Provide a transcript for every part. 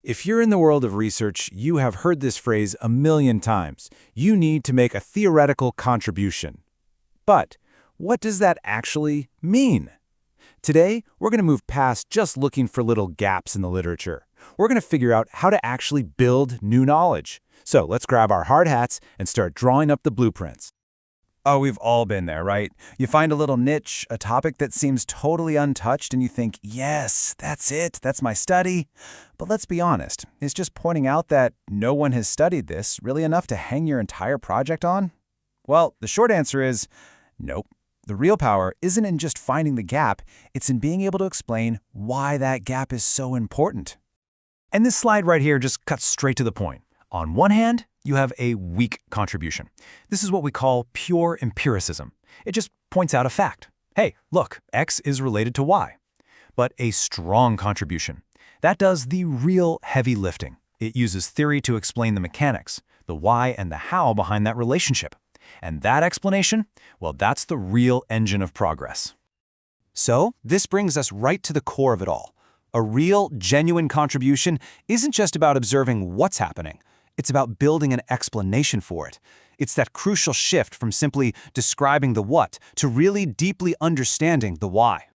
If you're in the world of research, you have heard this phrase a million times. You need to make a theoretical contribution. But what does that actually mean? Today, we're going to move past just looking for little gaps in the literature. We're going to figure out how to actually build new knowledge. So let's grab our hard hats and start drawing up the blueprints. Oh, we've all been there, right? You find a little niche, a topic that seems totally untouched, and you think, yes, that's it, that's my study. But let's be honest, is just pointing out that no one has studied this really enough to hang your entire project on? Well, the short answer is nope. The real power isn't in just finding the gap, it's in being able to explain why that gap is so important. And this slide right here just cuts straight to the point. On one hand, you have a weak contribution. This is what we call pure empiricism. It just points out a fact. Hey, look, X is related to Y. But a strong contribution. That does the real heavy lifting. It uses theory to explain the mechanics, the why and the how behind that relationship. And that explanation, well, that's the real engine of progress. So, this brings us right to the core of it all. A real, genuine contribution isn't just about observing what's happening. It's about building an explanation for it. It's that crucial shift from simply describing the what to really deeply understanding the why.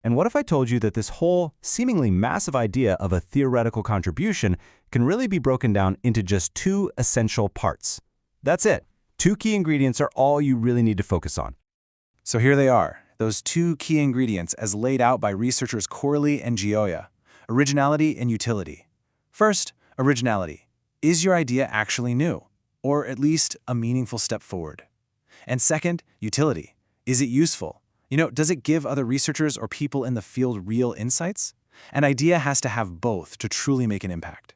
And what if I told you that this whole seemingly massive idea of a theoretical contribution can really be broken down into just two essential parts? That's it. Two key ingredients are all you really need to focus on. So here they are, those two key ingredients as laid out by researchers Corley and Gioia: originality and utility. First, originality. Is your idea actually new, or at least a meaningful step forward? And second, utility. Is it useful? Does it give other researchers or people in the field real insights? An idea has to have both to truly make an impact.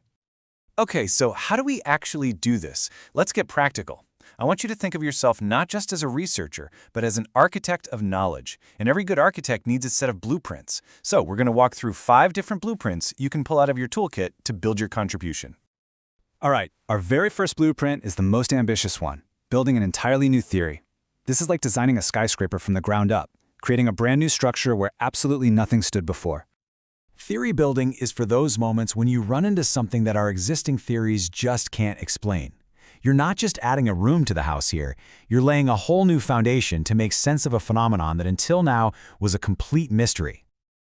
Okay, so how do we actually do this? Let's get practical. I want you to think of yourself not just as a researcher, but as an architect of knowledge. And every good architect needs a set of blueprints. So we're going to walk through 5 different blueprints you can pull out of your toolkit to build your contribution. All right, our very first blueprint is the most ambitious one, building an entirely new theory. This is like designing a skyscraper from the ground up, creating a brand new structure where absolutely nothing stood before. Theory building is for those moments when you run into something that our existing theories just can't explain. You're not just adding a room to the house here, you're laying a whole new foundation to make sense of a phenomenon that until now was a complete mystery.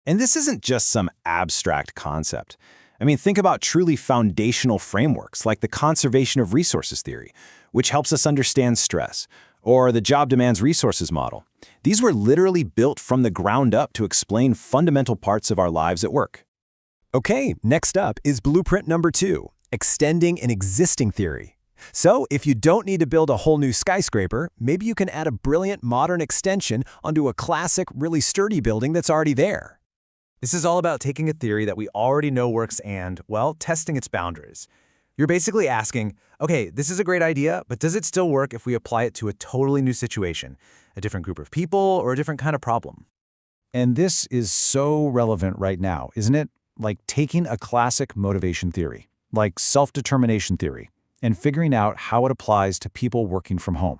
And this isn't just some abstract concept. Think about truly foundational frameworks like the conservation of resources theory, which helps us understand stress, or the job demands resources model. These were literally built from the ground up to explain fundamental parts of our lives at work. Okay, next up is blueprint number 2, extending an existing theory. So, if you don't need to build a whole new skyscraper, maybe you can add a brilliant modern extension onto a classic, really sturdy building that's already there. This is all about taking a theory that we already know works and, well, testing its boundaries. You're basically asking, okay, this is a great idea, but does it still work if we apply it to a totally new situation, a different group of people, or a different kind of problem? And this is so relevant right now, isn't it? Like taking a classic motivation theory, like self-determination theory, and figuring out how it applies to people working from home.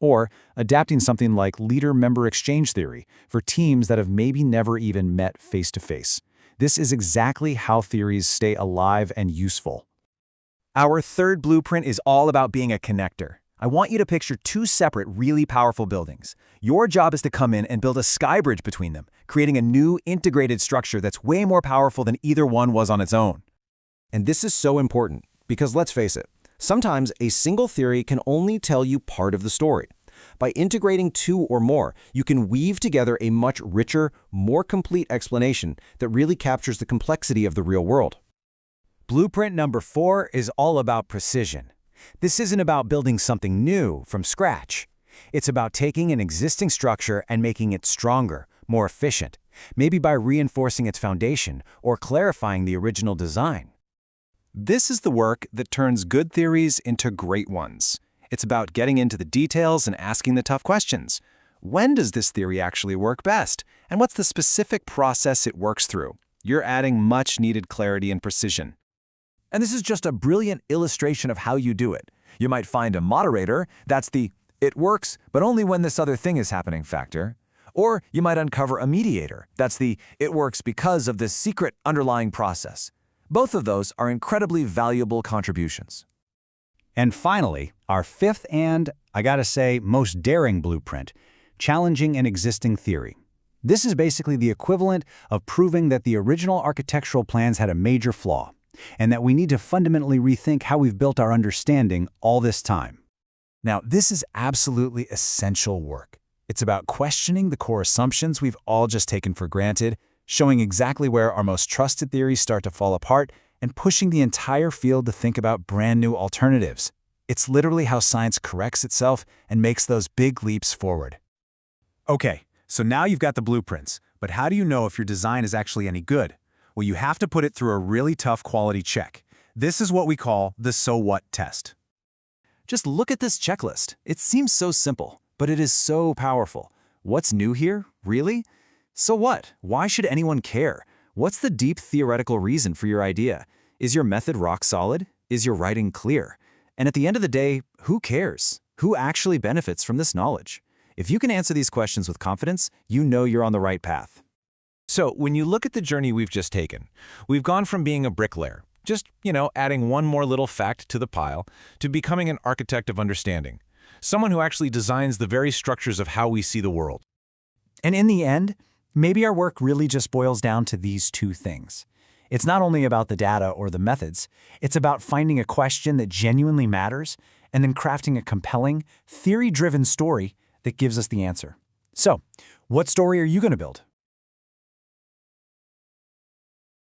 Or adapting something like leader-member exchange theory for teams that have maybe never even met face-to-face. This is exactly how theories stay alive and useful. Our third blueprint is all about being a connector. I want you to picture 2 separate, really powerful buildings. Your job is to come in and build a sky bridge between them, creating a new, integrated structure that's way more powerful than either one was on its own. And this is so important, because let's face it, sometimes a single theory can only tell you part of the story. By integrating 2 or more, you can weave together a much richer, more complete explanation that really captures the complexity of the real world. Blueprint number 4 is all about precision. This isn't about building something new from scratch. It's about taking an existing structure and making it stronger, more efficient, maybe by reinforcing its foundation or clarifying the original design. This is the work that turns good theories into great ones. It's about getting into the details and asking the tough questions. When does this theory actually work best? And what's the specific process it works through? You're adding much-needed clarity and precision. And this is just a brilliant illustration of how you do it. You might find a moderator, that's the "it works, but only when this other thing is happening" factor. Or you might uncover a mediator, that's the "it works because of this secret underlying process." Both of those are incredibly valuable contributions. And finally, our fifth and, I gotta say, most daring blueprint, challenging an existing theory. This is basically the equivalent of proving that the original architectural plans had a major flaw, and that we need to fundamentally rethink how we've built our understanding all this time. Now, this is absolutely essential work. It's about questioning the core assumptions we've all just taken for granted, showing exactly where our most trusted theories start to fall apart, and pushing the entire field to think about brand new alternatives. It's literally how science corrects itself and makes those big leaps forward. Okay, so now you've got the blueprints, but how do you know if your design is actually any good? Well, you have to put it through a really tough quality check. This is what we call the so what test. Just look at this checklist. It seems so simple, but it is so powerful. What's new here? Really? So what? Why should anyone care? What's the deep theoretical reason for your idea? Is your method rock solid? Is your writing clear? And at the end of the day, who cares? Who actually benefits from this knowledge? If you can answer these questions with confidence, you know you're on the right path. So when you look at the journey we've just taken, we've gone from being a bricklayer, just, adding one more little fact to the pile, to becoming an architect of understanding, someone who actually designs the very structures of how we see the world. And in the end, maybe our work really just boils down to these two things. It's not only about the data or the methods, it's about finding a question that genuinely matters and then crafting a compelling, theory-driven story that gives us the answer. So, what story are you going to build?